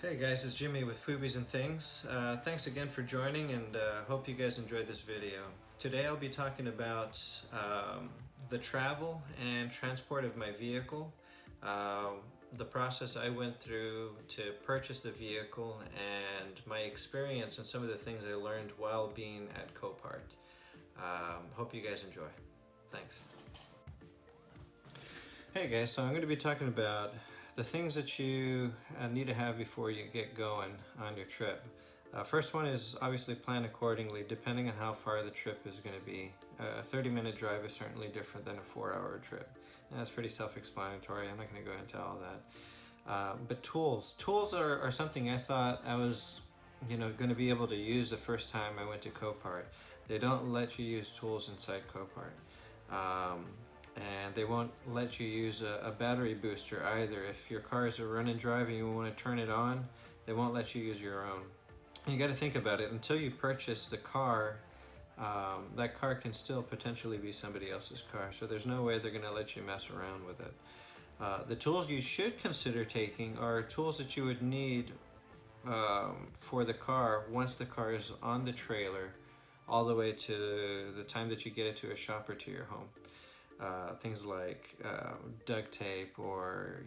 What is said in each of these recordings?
Hey guys, it's Jimmy with Foobies and Things. Thanks again for joining, and hope you guys enjoyed this video. Today I'll be talking about the travel and transport of my vehicle, the process I went through to purchase the vehicle, and my experience and some of the things I learned while being at Copart. Hope you guys enjoy. Thanks. Hey guys, so I'm going to be talking about the things that you need to have before you get going on your trip. First one is obviously plan accordingly depending on how far the trip is going to be. A 30-minute drive is certainly different than a 4-hour trip. And that's pretty self-explanatory. I'm not going to go into all that. But tools are something I thought I was going to be able to use the first time I went to Copart. They don't let you use tools inside Copart. And they won't let you use a battery booster either. If your car is a run and drive and you want to turn it on, they won't let you use your own. And you got to think about it. Until you purchase the car, that car can still potentially be somebody else's car. So there's no way they're going to let you mess around with it. The tools you should consider taking are tools that you would need for the car once the car is on the trailer, all the way to the time that you get it to a shop or to your home. Things like duct tape, or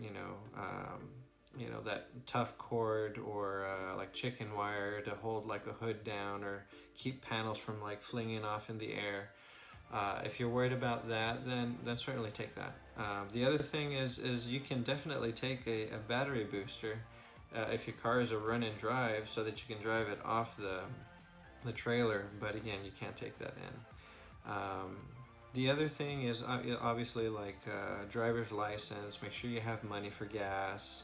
that tough cord, or like chicken wire to hold like a hood down or keep panels from like flinging off in the air. If you're worried about that, then certainly take that. The other thing is you can definitely take a battery booster if your car is a run and drive, so that you can drive it off the trailer, but again, you can't take that in. The other thing is obviously like driver's license. Make sure you have money for gas.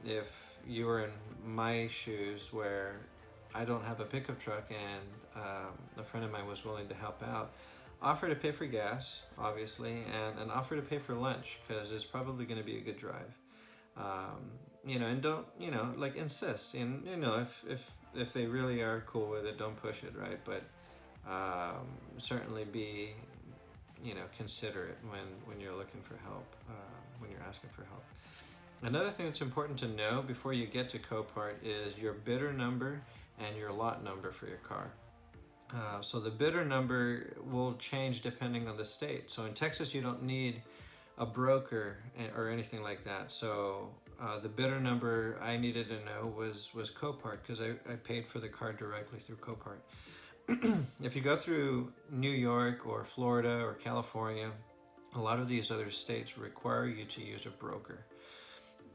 If you were in my shoes, where I don't have a pickup truck and a friend of mine was willing to help out, offer to pay for gas, obviously, and offer to pay for lunch, because it's probably going to be a good drive. And don't, like, insist. And, if they really are cool with it, don't push it, right? But certainly be considerate when you're looking for help, when you're asking for help. Another thing that's important to know before you get to Copart is your bidder number and your lot number for your car. So the bidder number will change depending on the state. So in Texas, you don't need a broker or anything like that. So the bidder number I needed to know was Copart, because I paid for the car directly through Copart. If you go through New York or Florida or California, a lot of these other states require you to use a broker.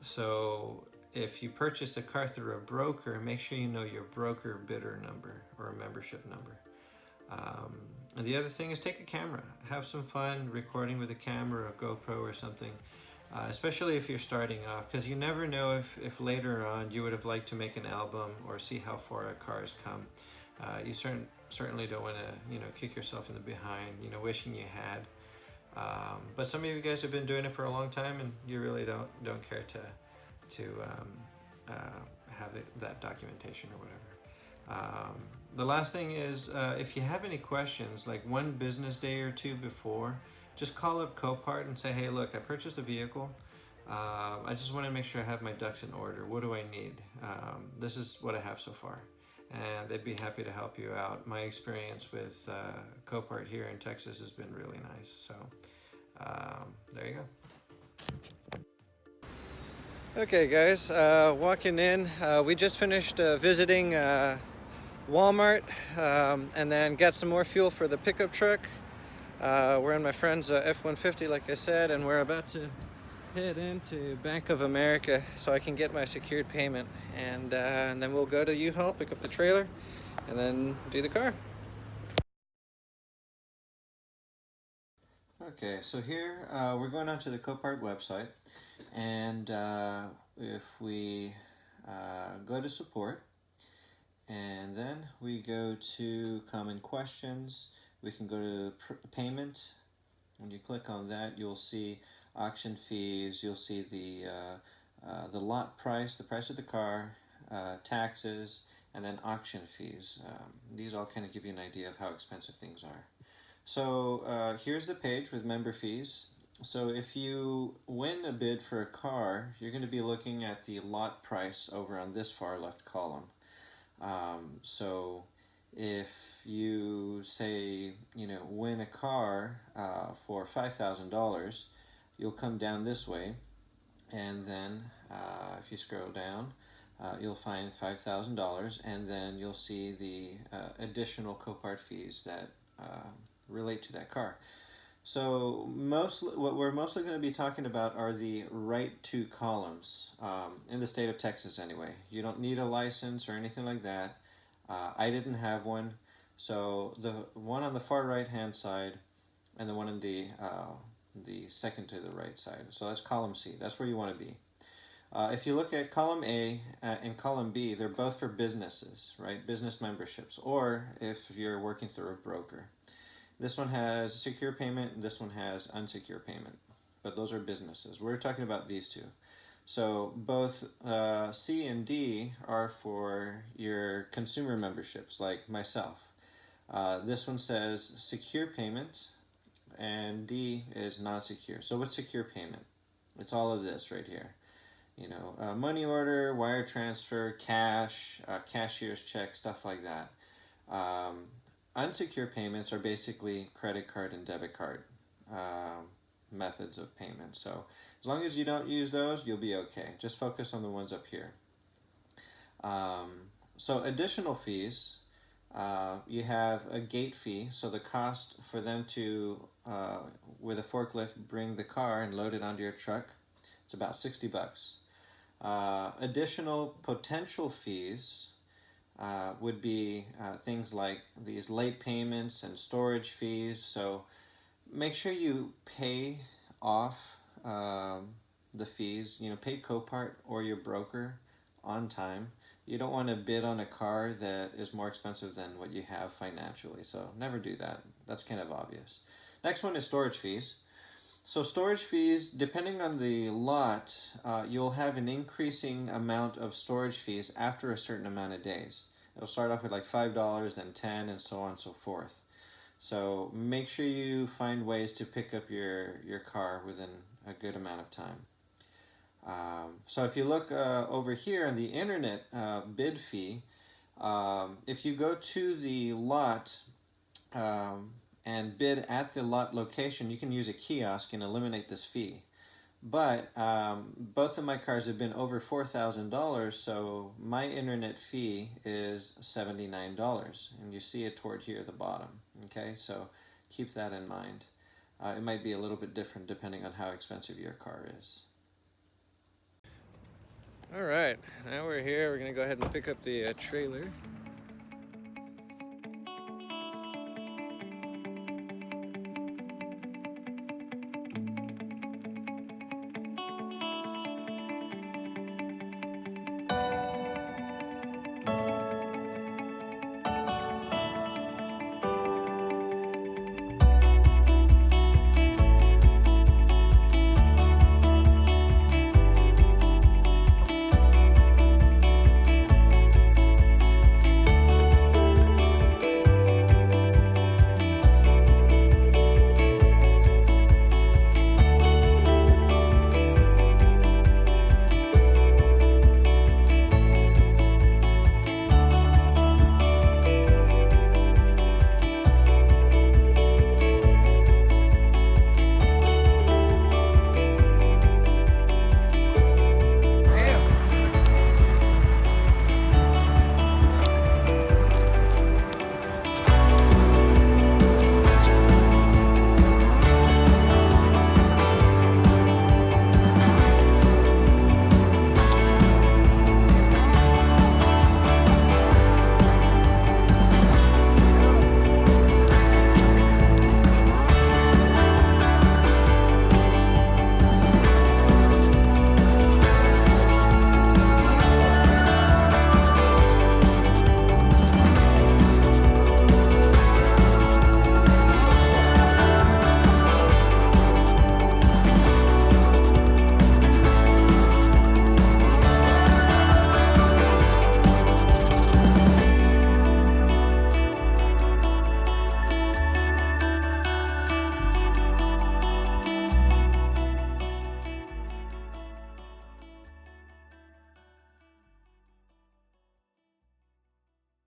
So if you purchase a car through a broker, make sure you know your broker bidder number or a membership number. And the other thing is take a camera. Have some fun recording with a camera, a GoPro or something, especially if you're starting off, because you never know if later on you would have liked to make an album or see how far a car has come. You certainly don't want to kick yourself in the behind, wishing you had. But some of you guys have been doing it for a long time, and you really don't care to have that documentation or whatever. The last thing is, if you have any questions, like one business day or two before, just call up Copart and say, hey, look, I purchased a vehicle. I just want to make sure I have my ducks in order. What do I need? This is what I have so far. And they'd be happy to help you out. My experience with Copart here in Texas has been really nice. So there you go. Okay guys, walking in, we just finished visiting Walmart, and then got some more fuel for the pickup truck. We're in my friend's F-150, like I said, and we're about to head into Bank of America so I can get my secured payment, and then we'll go to U-Haul, pick up the trailer, and then do the car. Okay, so here we're going onto the Copart website, and if we go to support, and then we go to common questions, we can go to payment. When you click on that, you'll see auction fees, you'll see the lot price, the price of the car, taxes, and then auction fees. These all kind of give you an idea of how expensive things are. So here's the page with member fees. So if you win a bid for a car, you're going to be looking at the lot price over on this far left column. So if you say, win a car for $5,000, you'll come down this way, and then if you scroll down, you'll find $5,000, and then you'll see the additional Copart fees that relate to that car. So what we're mostly going to be talking about are the right two columns in the state of Texas anyway. You don't need a license or anything like that. I didn't have one. So the one on the far right hand side and the one in the second to the right side. So that's column C. That's where you want to be. If you look at column A and column B, they're both for businesses, right? Business memberships, or if you're working through a broker. This one has secure payment, and this one has unsecure payment. But those are businesses. We're talking about these two. So both C and D are for your consumer memberships, like myself. This one says secure payment, and D is non-secure. So what's secure payment? It's all of this right here. Money order, wire transfer, cash, cashier's check, stuff like that. Um, Unsecured payments are basically credit card and debit card methods of payment. So as long as you don't use those, you'll be okay. Just focus on the ones up here. Um, so additional fees, you have a gate fee. So the cost for them to, with a forklift, bring the car and load it onto your truck, it's about $60. Additional potential fees would be things like these late payments and storage fees. So make sure you pay off the fees. Pay Copart or your broker on time. You don't want to bid on a car that is more expensive than what you have financially. So never do that. That's kind of obvious. Next one is storage fees. So storage fees, depending on the lot, you'll have an increasing amount of storage fees after a certain amount of days. It'll start off with like $5, then 10, and so on and so forth. So make sure you find ways to pick up your car within a good amount of time. So if you look over here on the internet bid fee, if you go to the lot and bid at the lot location, you can use a kiosk and eliminate this fee. But both of my cars have been over $4,000, so my internet fee is $79, and you see it toward here at the bottom. Okay, so keep that in mind. It might be a little bit different depending on how expensive your car is. All right, now we're here. We're gonna go ahead and pick up the trailer.